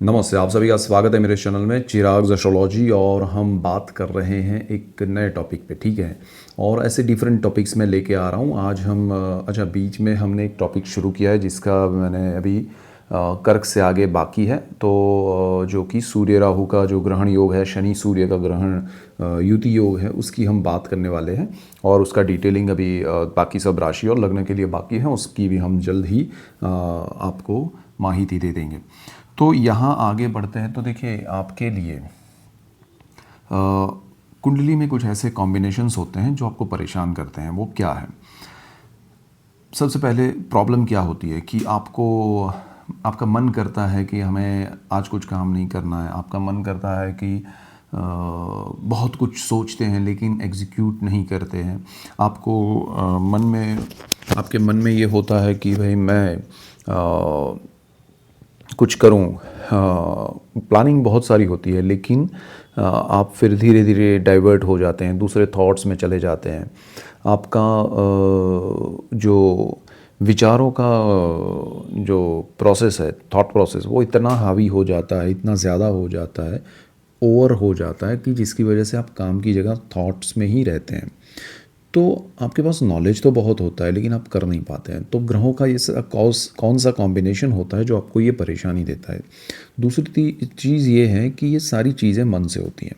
नमस्ते, आप सभी का स्वागत है मेरे चैनल में चिराग एस्ट्रोलॉजी। और हम बात कर रहे हैं एक नए टॉपिक पे, ठीक है। और ऐसे डिफरेंट टॉपिक्स में लेके आ रहा हूँ आज हम। अच्छा, बीच में हमने एक टॉपिक शुरू किया है जिसका मैंने अभी कर्क से आगे बाकी है, तो जो कि सूर्य राहु का जो ग्रहण योग है, शनि सूर्य का ग्रहण युति योग है, उसकी हम बात करने वाले हैं। और उसका डिटेलिंग अभी बाकी सब राशि और लग्न के लिए बाकी है, उसकी भी हम जल्द ही आपको माहिती दे देंगे। तो यहाँ आगे बढ़ते हैं। तो देखिए, आपके लिए कुंडली में कुछ ऐसे कॉम्बिनेशंस होते हैं जो आपको परेशान करते हैं। वो क्या है? सबसे पहले प्रॉब्लम क्या होती है कि आपका मन करता है कि हमें आज कुछ काम नहीं करना है। आपका मन करता है कि बहुत कुछ सोचते हैं लेकिन एग्जीक्यूट नहीं करते हैं। आपके मन में ये होता है कि भाई मैं कुछ करूं। प्लानिंग बहुत सारी होती है लेकिन आप फिर धीरे धीरे डाइवर्ट हो जाते हैं, दूसरे थॉट्स में चले जाते हैं। आपका जो विचारों का जो प्रोसेस है, थॉट प्रोसेस, वो इतना हावी हो जाता है, इतना ज़्यादा हो जाता है, ओवर हो जाता है कि जिसकी वजह से आप काम की जगह थॉट्स में ही रहते हैं। तो आपके पास नॉलेज तो बहुत होता है लेकिन आप कर नहीं पाते हैं। तो ग्रहों का ये कौन सा कॉम्बिनेशन होता है जो आपको ये परेशानी देता है? दूसरी चीज़ ये है कि ये सारी चीज़ें मन से होती हैं।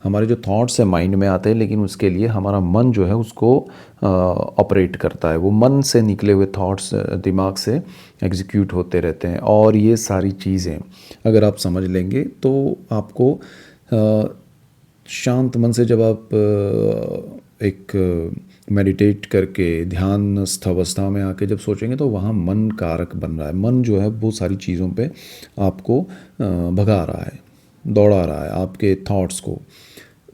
हमारे जो थॉट्स है माइंड में आते हैं, लेकिन उसके लिए हमारा मन जो है उसको ऑपरेट करता है। वो मन से निकले हुए थॉट्स दिमाग से एग्जीक्यूट होते रहते हैं। और ये सारी चीज़ें अगर आप समझ लेंगे तो आपको शांत मन से, जब आप एक मेडिटेट करके ध्यानस्थ अवस्था में आके जब सोचेंगे तो वहाँ मन कारक बन रहा है। मन जो है वो सारी चीज़ों पे आपको भगा रहा है, दौड़ा रहा है आपके थॉट्स को।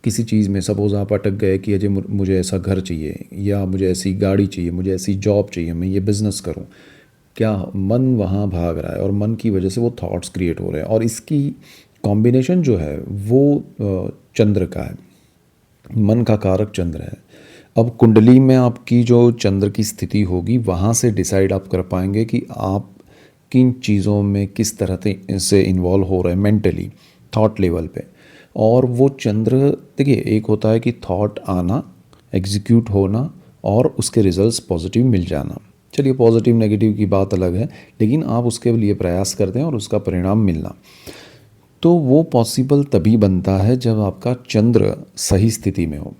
किसी चीज़ में सपोज़ आप अटक गए कि अजय मुझे ऐसा घर चाहिए, या मुझे ऐसी गाड़ी चाहिए, मुझे ऐसी जॉब चाहिए, मैं ये बिज़नेस करूँ। क्या मन वहाँ भाग रहा है और मन की वजह से वो थॉट्स क्रिएट हो रहे हैं। और इसकी कॉम्बिनेशन जो है वो चंद्र का है, मन का कारक चंद्र है। अब कुंडली में आपकी जो चंद्र की स्थिति होगी, वहाँ से डिसाइड आप कर पाएंगे कि आप किन चीज़ों में किस तरह से इन्वॉल्व हो रहे हैं मेंटली, थॉट लेवल पे। और वो चंद्र, देखिए, एक होता है कि थॉट आना, एग्जीक्यूट होना और उसके रिजल्ट्स पॉजिटिव मिल जाना। चलिए, पॉजिटिव नेगेटिव की बात अलग है, लेकिन आप उसके लिए प्रयास करते हैं और उसका परिणाम मिलना, तो वो पॉसिबल तभी बनता है जब आपका चंद्र सही स्थिति में हो।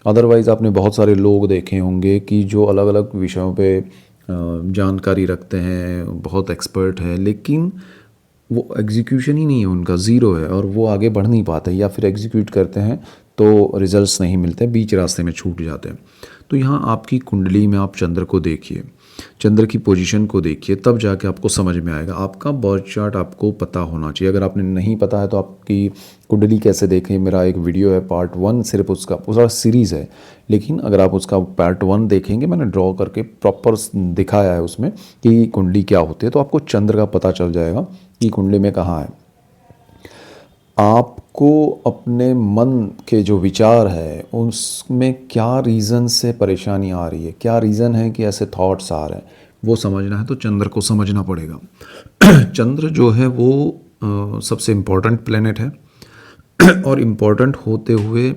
अदरवाइज़ आपने बहुत सारे लोग देखे होंगे कि जो अलग अलग विषयों पे जानकारी रखते हैं, बहुत एक्सपर्ट है, लेकिन वो एग्जीक्यूशन ही नहीं है, उनका ज़ीरो है, और वो आगे बढ़ नहीं पाते, या फिर एग्जीक्यूट करते हैं तो रिजल्ट्स नहीं मिलते, बीच रास्ते में छूट जाते हैं। तो यहाँ आपकी कुंडली में आप चंद्र को देखिए, चंद्र की पोजीशन को देखिए, तब जाके आपको समझ में आएगा। आपका बर्थ चार्ट आपको पता होना चाहिए। अगर आपने नहीं पता है तो आपकी कुंडली कैसे देखें, मेरा एक वीडियो है पार्ट 1, सिर्फ उसका पूरा सीरीज़ है। लेकिन अगर आप उसका पार्ट 1 देखेंगे, मैंने ड्रॉ करके प्रॉपर दिखाया है उसमें कि कुंडली क्या होती है, तो आपको चंद्र का पता चल जाएगा कि कुंडली में कहाँ है। आपको अपने मन के जो विचार है उसमें क्या रीज़न से परेशानी आ रही है, क्या रीज़न है कि ऐसे थॉट्स आ रहे हैं, वो समझना है तो चंद्र को समझना पड़ेगा। चंद्र जो है वो सबसे इम्पोर्टेंट प्लेनेट है, और इम्पोर्टेंट होते हुए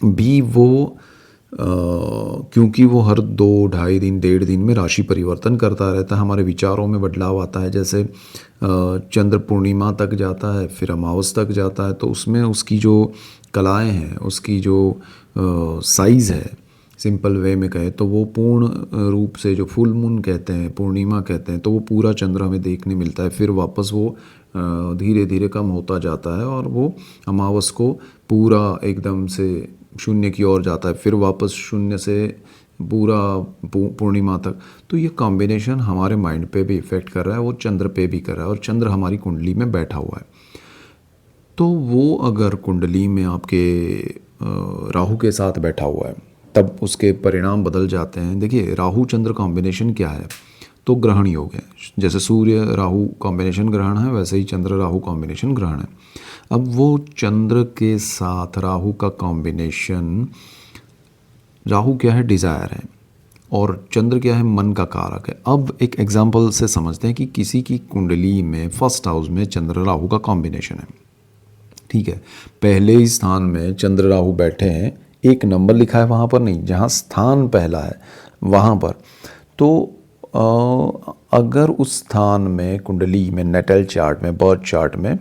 भी वो क्योंकि वो हर 2-2.5 दिन 1.5 दिन में राशि परिवर्तन करता रहता है, हमारे विचारों में बदलाव आता है। जैसे चंद्र पूर्णिमा तक जाता है, फिर अमावस तक जाता है, तो उसमें उसकी जो कलाएं हैं, उसकी जो साइज़ है, सिंपल वे में कहे तो वो पूर्ण रूप से, जो फुल मून कहते हैं, पूर्णिमा कहते हैं, तो वो पूरा चंद्र हमें देखने मिलता है। फिर वापस वो धीरे धीरे कम होता जाता है और वो अमावस को पूरा एकदम से शून्य की ओर जाता है, फिर वापस शून्य से पूरा पूर्णिमा तक। तो ये कॉम्बिनेशन हमारे माइंड पे भी इफ़ेक्ट कर रहा है, वो चंद्र पे भी कर रहा है, और चंद्र हमारी कुंडली में बैठा हुआ है। तो वो अगर कुंडली में आपके राहु के साथ बैठा हुआ है, तब उसके परिणाम बदल जाते हैं। देखिए, राहु चंद्र कॉम्बिनेशन क्या है, तो ग्रहण योग है। जैसे सूर्य राहु कॉम्बिनेशन ग्रहण है, वैसे ही चंद्र राहु कॉम्बिनेशन ग्रहण है। अब वो चंद्र के साथ राहु का कॉम्बिनेशन, राहु क्या है, डिज़ायर है, और चंद्र क्या है, मन का कारक है। अब एक एग्जांपल से समझते हैं कि किसी की कुंडली में फर्स्ट हाउस में चंद्र राहु का कॉम्बिनेशन है, ठीक है। पहले ही स्थान में चंद्र राहु बैठे हैं, एक नंबर लिखा है वहाँ पर नहीं, जहाँ स्थान पहला है वहाँ पर। तो अगर उस स्थान में कुंडली में नेटल चार्ट में बर्थ चार्ट में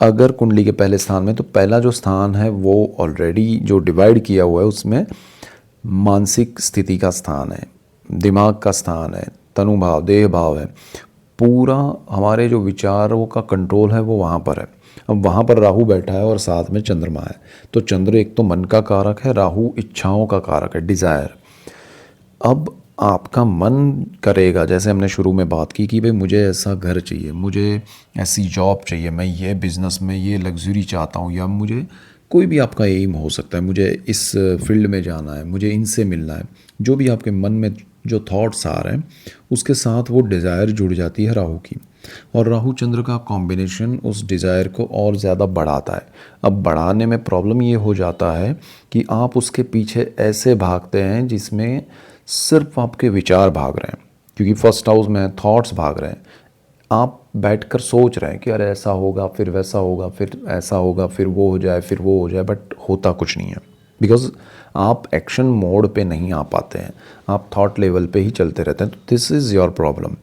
अगर कुंडली के पहले स्थान में, तो पहला जो स्थान है वो ऑलरेडी जो डिवाइड किया हुआ है उसमें मानसिक स्थिति का स्थान है, दिमाग का स्थान है, तनु भाव देह भाव है, पूरा हमारे जो विचारों का कंट्रोल है वो वहाँ पर है। अब वहाँ पर राहु बैठा है और साथ में चंद्रमा है, तो चंद्र एक तो मन का कारक है, राहु इच्छाओं का कारक है, डिज़ायर। अब आपका मन करेगा, जैसे हमने शुरू में बात की कि भाई मुझे ऐसा घर चाहिए, मुझे ऐसी जॉब चाहिए, मैं ये बिज़नेस में ये लग्जरी चाहता हूँ, या मुझे कोई भी आपका एम हो सकता है, मुझे इस फील्ड में जाना है, मुझे इनसे मिलना है, जो भी आपके मन में जो थॉट्स आ रहे हैं उसके साथ वो डिज़ायर जुड़ जाती है राहु की, और राहु चंद्र का कॉम्बिनेशन उस डिज़ायर को और ज़्यादा बढ़ाता है। अब बढ़ाने में प्रॉब्लम ये हो जाता है कि आप उसके पीछे ऐसे भागते हैं जिसमें सिर्फ आपके विचार भाग रहे हैं, क्योंकि फर्स्ट हाउस में थॉट्स भाग रहे हैं। आप बैठकर सोच रहे हैं कि अरे ऐसा होगा, फिर वैसा होगा, फिर ऐसा होगा, फिर वो हो जाए, फिर वो हो जाए, बट होता कुछ नहीं है, बिकॉज आप एक्शन मोड पे नहीं आ पाते हैं, आप थॉट लेवल पे ही चलते रहते हैं। तो दिस इज़ योर प्रॉब्लम।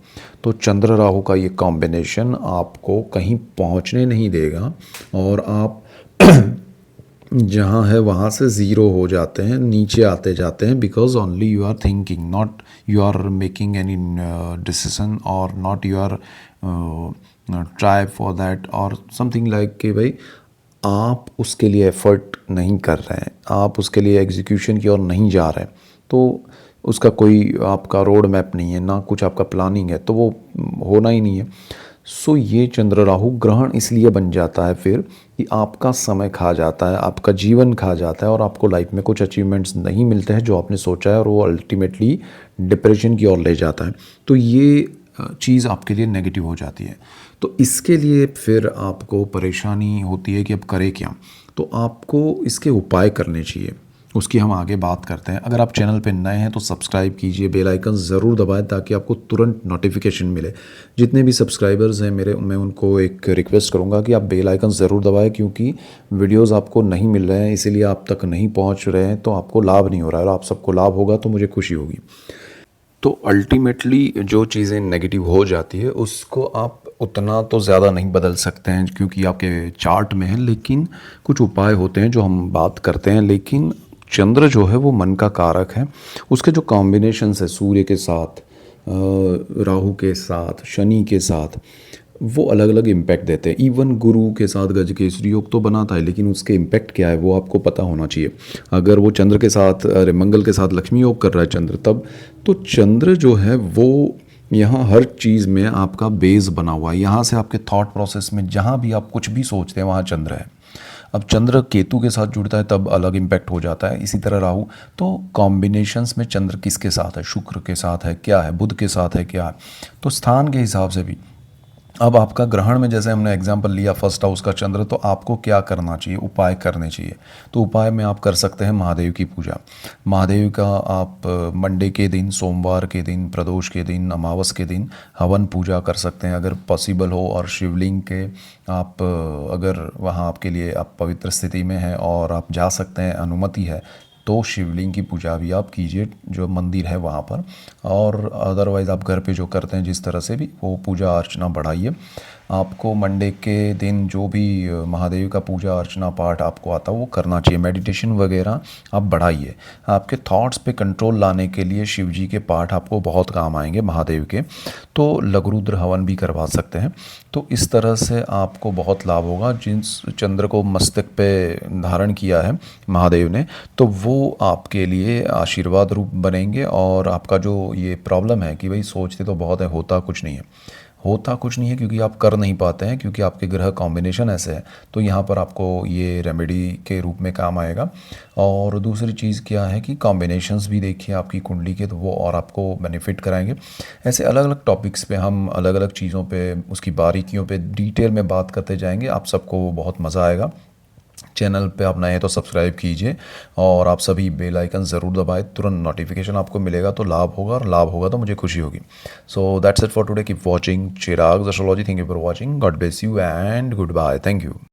तो चंद्र राहु का ये कॉम्बिनेशन आपको कहीं पहुंचने नहीं देगा, और आप जहाँ है वहाँ से ज़ीरो हो जाते हैं, नीचे आते जाते हैं, because only you are thinking, not you are making any decision, और not you are try for that और समथिंग लाइक कि भाई आप उसके लिए एफर्ट नहीं कर रहे हैं, आप उसके लिए एग्जीक्यूशन की ओर नहीं जा रहे हैं, तो उसका कोई आपका रोड मैप नहीं है, ना कुछ आपका प्लानिंग है, तो वो होना ही नहीं है। सो ये चंद्र राहु ग्रहण इसलिए बन जाता है फिर कि आपका समय खा जाता है, आपका जीवन खा जाता है, और आपको लाइफ में कुछ अचीवमेंट्स नहीं मिलते हैं जो आपने सोचा है, और वो अल्टीमेटली डिप्रेशन की ओर ले जाता है। तो ये चीज़ आपके लिए नेगेटिव हो जाती है। तो इसके लिए फिर आपको परेशानी होती है कि अब करें क्या। तो आपको इसके उपाय करने चाहिए, उसकी हम आगे बात करते हैं। अगर आप चैनल पे नए हैं तो सब्सक्राइब कीजिए, बेल आइकन ज़रूर दबाएं ताकि आपको तुरंत नोटिफिकेशन मिले। जितने भी सब्सक्राइबर्स हैं मेरे, मैं उनको एक रिक्वेस्ट करूंगा कि आप बेल आइकन ज़रूर दबाएं, क्योंकि वीडियोस आपको नहीं मिल रहे हैं, इसीलिए आप तक नहीं पहुंच रहे हैं, तो आपको लाभ नहीं हो रहा है, और आप सबको लाभ होगा तो मुझे खुशी होगी। तो अल्टीमेटली जो चीज़ें नेगेटिव हो जाती है उसको आप उतना तो ज़्यादा नहीं बदल सकते हैं क्योंकि आपके चार्ट में है, लेकिन कुछ उपाय होते हैं जो हम बात करते हैं। लेकिन चंद्र जो है वो मन का कारक है, उसके जो कॉम्बिनेशंस है सूर्य के साथ, राहु के साथ, शनि के साथ, वो अलग अलग इम्पैक्ट देते हैं। इवन गुरु के साथ गजकेसरी योग तो बनाता है, लेकिन उसके इम्पैक्ट क्या है वो आपको पता होना चाहिए। अगर वो चंद्र के साथ, अरे मंगल के साथ लक्ष्मी योग कर रहा है चंद्र, तब तो चंद्र जो है वो यहाँ हर चीज़ में आपका बेस बना हुआ है। यहाँ से आपके थॉट प्रोसेस में जहाँ भी आप कुछ भी सोचते हैं वहाँ चंद्र है। अब चंद्र केतु के साथ जुड़ता है तब अलग इम्पैक्ट हो जाता है, इसी तरह राहु। तो कॉम्बिनेशंस में चंद्र किसके साथ है, शुक्र के साथ है क्या है, बुध के साथ है क्या है, तो स्थान के हिसाब से भी। अब आपका ग्रहण में जैसे हमने एग्जांपल लिया फर्स्ट हाउस का चंद्र, तो आपको क्या करना चाहिए, उपाय करने चाहिए। तो उपाय में आप कर सकते हैं महादेव की पूजा। महादेव का आप मंडे के दिन, सोमवार के दिन, प्रदोष के दिन, अमावस के दिन हवन पूजा कर सकते हैं अगर पॉसिबल हो। और शिवलिंग के आप अगर वहाँ आपके लिए आप पवित्र स्थिति में हैं और आप जा सकते हैं, अनुमति है, तो शिवलिंग की पूजा भी आप कीजिए जो मंदिर है वहाँ पर। और अदरवाइज़ आप घर पे जो करते हैं जिस तरह से भी, वो पूजा अर्चना बढ़ाइए। आपको मंडे के दिन जो भी महादेव का पूजा अर्चना पाठ आपको आता है वो करना चाहिए। मेडिटेशन वगैरह आप बढ़ाइए। आपके थॉट्स पे कंट्रोल लाने के लिए शिव जी के पाठ आपको बहुत काम आएंगे महादेव के। तो लघुरुद्र हवन भी करवा सकते हैं। तो इस तरह से आपको बहुत लाभ होगा। जिस चंद्र को मस्तक पे धारण किया है महादेव ने, तो वो आपके लिए आशीर्वाद रूप बनेंगे। और आपका जो ये प्रॉब्लम है कि भाई सोचते तो बहुत है, होता कुछ नहीं है, होता कुछ नहीं है क्योंकि आप कर नहीं पाते हैं, क्योंकि आपके ग्रह कॉम्बिनेशन ऐसे है। तो यहाँ पर आपको ये रेमेडी के रूप में काम आएगा। और दूसरी चीज़ क्या है कि कॉम्बिनेशंस भी देखिए आपकी कुंडली के, तो वो और आपको बेनिफिट कराएंगे। ऐसे अलग अलग टॉपिक्स पे हम अलग अलग चीज़ों पे, उसकी बारीकियों पे डिटेल में बात करते जाएंगे। आप सबको बहुत मज़ा आएगा। चैनल पे आप नए हैं तो सब्सक्राइब कीजिए और आप सभी बेल आइकन ज़रूर दबाएं, तुरंत नोटिफिकेशन आपको मिलेगा तो लाभ होगा, और लाभ होगा तो मुझे खुशी होगी। So that's it for today, keep watching Chirag astrology. Thank you for watching, God bless you and goodbye, thank you.